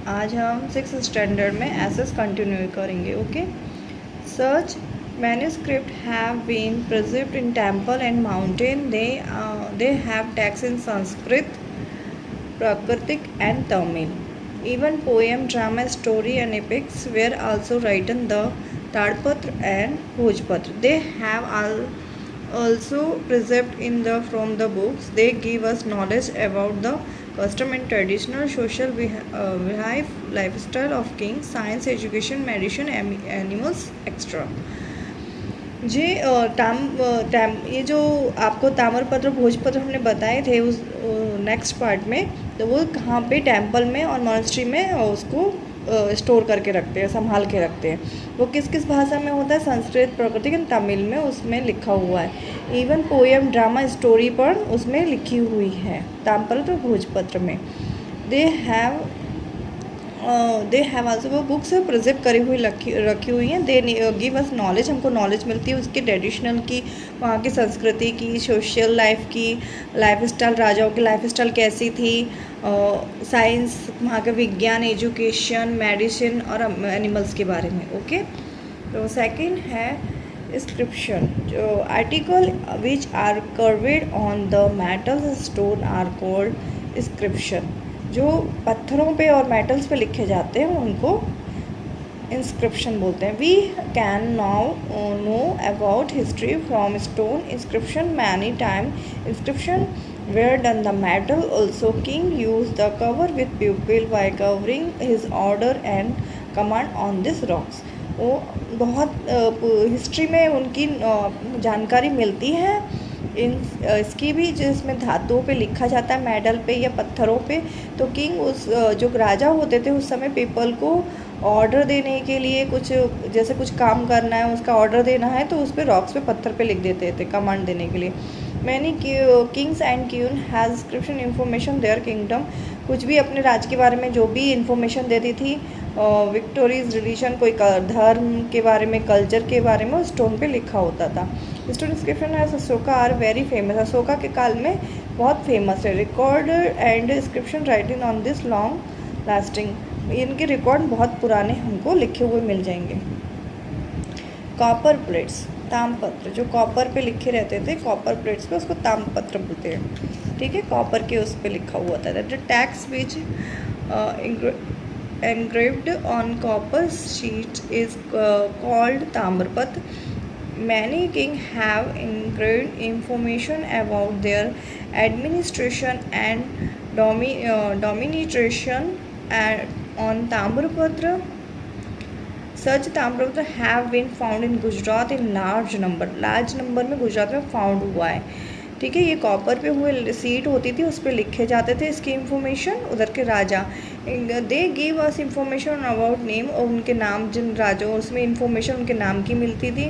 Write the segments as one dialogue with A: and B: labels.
A: आज हम 6th standard में एसेस कंटिन्यू करेंगे. Okay. Such manuscript have been preserved in temple and mountain. They have texts in Sanskrit, Prakritic and Tamil. Even poem, drama, story and epics were also written the Tadpatra and Bhojpatra. They have also preserved in the from the books. They give us knowledge about the custom and traditional social lifestyle of kings, science, education, medicine, animals, etc. ये जो आपको ताम्रपत्र भोजपत्र हमने बताए थे उस next part में, तो वो कहाँ पे टेम्पल में और मॉनेस्ट्री में उसको स्टोर करके रखते हैं, संभाल के रखते हैं. वो किस किस भाषा में होता है? संस्कृत, प्राकृतिक एंड तमिल में उसमें लिखा हुआ है. इवन पोएम, ड्रामा, स्टोरी पर उसमें लिखी हुई है ताम्रपत्र भोजपत्र में. दे हैव आल्सो वो बुक्स प्रिजर्व करी हुई रखी हुई हैं. दे गिव अस नॉलेज, हमको नॉलेज मिलती है उसकी ट्रेडिशनल की, वहाँ की संस्कृति की, सोशल लाइफ की, लाइफ स्टाइल, राजाओं की लाइफ स्टाइल कैसी थी, साइंस, वहाँ का विज्ञान, एजुकेशन, मेडिसिन और एनिमल्स के बारे में. ओके. तो सेकंड है इंस्क्रिप्शन. जो article which are curved on the metals stone are called inscription. जो पत्थरों पे और मेटल्स पे लिखे जाते हैं उनको इंस्क्रिप्शन बोलते हैं. We can now know about history from stone inscription. Many time inscription were done the metal also. King use the cover with people by covering his order and command on this rocks. वो बहुत history में उनकी जानकारी मिलती है इसकी भी, जिसमें धातुओं पे लिखा जाता है, मेडल पे या पत्थरों पे. तो किंग उस जो राजा होते थे उस समय पीपल को ऑर्डर देने के लिए, कुछ जैसे कुछ काम करना है, उसका ऑर्डर देना है, तो उस पर रॉक्स पे पत्थर पे लिख देते थे कमांड देने के लिए. Many Kings and queen has inscription information there kingdom. कुछ भी अपने राज के बारे में जो भी इंफॉर्मेशन देती थी, विक्टोरीज, रिलीजन, कोई धर्म के बारे में, कल्चर के बारे में, उस स्टोन पे लिखा होता था. Stone inscription as Ashoka are very famous. Ashoka के काल में बहुत फेमस है. Record and inscription writing on this long lasting. इनके रिकॉर्ड बहुत पुराने हमको लिखे हुए मिल जाएंगे. कॉपर प्लेट्स, ताम्रपत्र, जो कॉपर पे लिखे रहते थे, कॉपर प्लेट्स पे, उसको ताम्रपत्र बोलते हैं. ठीक है, कॉपर के उस पे लिखा हुआ था. The text which engraved on copper sheet is called ताम्रपत्र. Many kings have engraved information about their administration and domination on ताम्रपत्र. Such ताम्रपत्र have been found in Gujarat in large number. Large number में गुजरात में फाउंड हुआ है. ठीक है, ये कॉपर पे हुए सीट होती थी, उस पर लिखे जाते थे इसकी इंफॉर्मेशन. उधर के राजा, they give us information about name, और उनके नाम, जिन राजाओं, उसमें इंफॉर्मेशन उनके नाम की मिलती थी,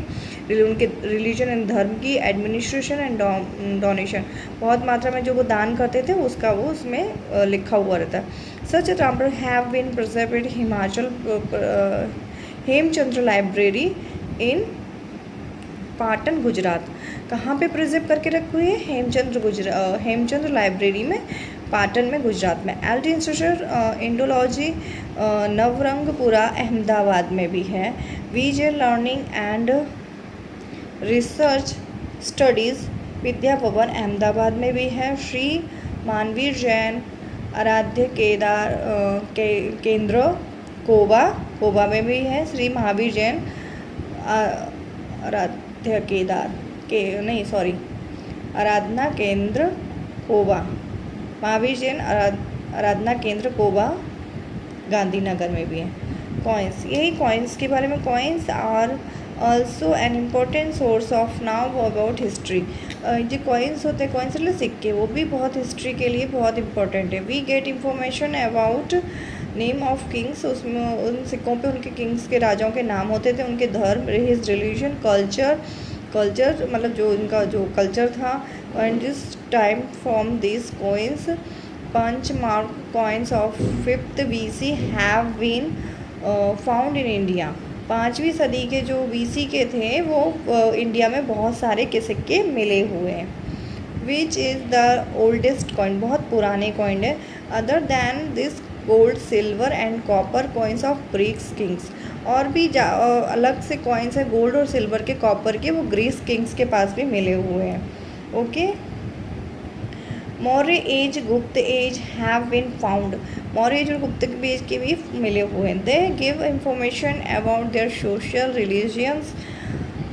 A: उनके रिलीजन एंड धर्म की, एडमिनिस्ट्रेशन एंड डोनेशन, बहुत मात्रा में जो वो दान करते थे उसका वो उसमें लिखा हुआ रहता है. सच ताम्र have been preserved Himachal Hemchandra library in Patan Gujarat. कहाँ पे प्रिजर्व करके रखी हुई है? हेमचंद्र लाइब्रेरी में, पाटन में, गुजरात में. LT institute Indology Navrangpura Ahmedabad में भी है. विजय learning and research studies Vidya Bhavan Ahmedabad में भी है. श्री मानवीर जैन आराध्य केंद्र कोबा में भी है. श्री महावीर जैन आराध्य आराधना केंद्र कोबा, महावीर जैन आराधना केंद्र कोबा गांधीनगर में भी है. कॉइन्स, यही कॉइन्स के बारे में. Coins are also an important source of now about history. जो कॉइन्स होते हैं, कॉइन्स मतलब सिक्के, वो भी बहुत हिस्ट्री के लिए बहुत इंपॉर्टेंट है. We get information about name of kings. उसमें उन सिक्कों पे उनके किंग्स के, राजाओं के नाम होते थे, उनके धर्म, हिज रिलीजन, कल्चर मतलब जो इनका जो कल्चर था. And this time from this coins punch mark coins of 5th BC have been found in India. 5वीं सदी के जो BC के थे वो इंडिया में बहुत सारे के सिक्के मिले हुए हैं. Which is the oldest coin, बहुत पुराने कॉइन है. Other than this gold, silver and copper coins of Greek kings. और भी अलग से कॉइन्स है गोल्ड और सिल्वर के, कॉपर के, वो ग्रीस किंग्स के पास भी मिले हुए हैं. Okay. Maurya age, Gupta age have been found. Maurya age और गुप्त एज के भी मिले हुए हैं. They give information about their social, religions,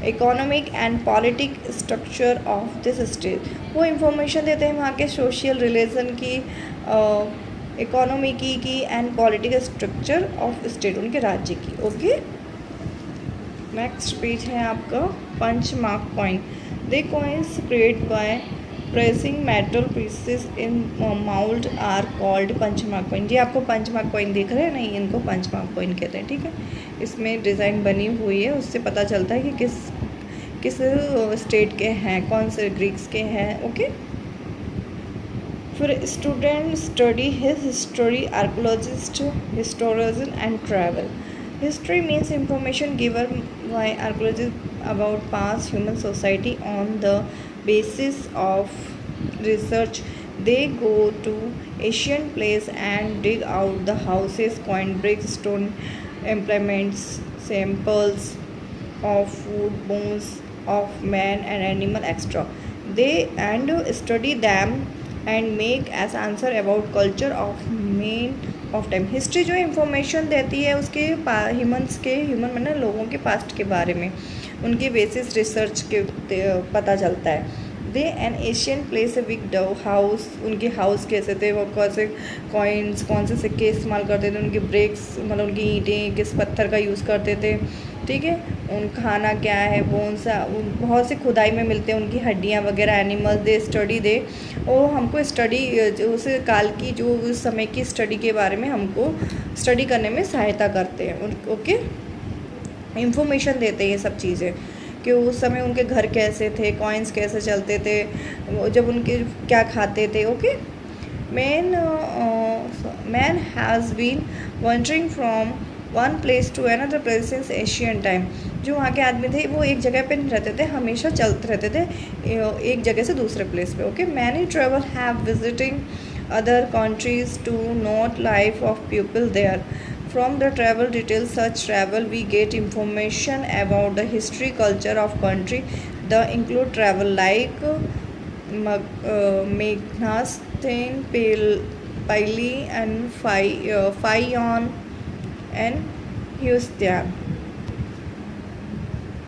A: economic and politic structure of this state. वो इंफॉर्मेशन देते हैं वहाँ के सोशल, रिलीजन की, इकोनॉमी की and political structure of state, उनके राज्य की. ओके. नेक्स्ट पेज है आपका punch mark coin. They coins create by pressing metal pieces in mould are called punch mark coin. जी आपको पंचमार्क कॉइन दिख रहे हैं, नहीं, इनको पंचमार्क कॉइन कहते हैं. ठीक है. इसमें डिज़ाइन बनी हुई है, उससे पता चलता है कि किस स्टेट के हैं, कौन से ग्रीक्स के हैं. ओके. फिर student study his history, archaeologist, historian and travel. History means information given by archaeologist about past human society on the basis of research. They go to ancient place and dig out the houses, coin, bricks, stone, implements, samples of food, bones of man and animal, etc. They and study them and make as answer about culture of main of time. History जो information देती है उसके human मैंने लोगों के past के बारे में, उनके बेसिस रिसर्च के पता चलता है. They an Asian place a big house, उनके हाउस कैसे थे, वो कौन से कॉइन्स, कौन से सिक्के इस्तेमाल करते थे, उनकी ब्रिक्स मतलब उनकी ईंटें किस पत्थर का यूज़ करते थे. ठीक है. उन खाना क्या है, कौन सा, बहुत से खुदाई में मिलते हैं उनकी हड्डियाँ वगैरह, एनिमल्स. दे स्टडी दे, और हमको स्टडी उस काल की जो उस समय की स्टडी के बारे में हमको स्टडी करने में सहायता करते हैं. ओके. इंफॉर्मेशन देते हैं ये सब चीज़ें कि उस समय उनके घर कैसे थे, कॉइन्स कैसे चलते थे, जब उनके क्या खाते थे. Okay. Man has been wondering from one place to another place since Asian time. जो वहाँ के आदमी थे वो एक जगह पे नहीं रहते थे, हमेशा चलते रहते थे एक जगह से दूसरे प्लेस पे. Okay. Many travel have visiting other countries to note life of people there. From the travel details, such travel we get information about the history, culture of country. The include travel like Meghnasthene, Paili and Phaon and Heustan.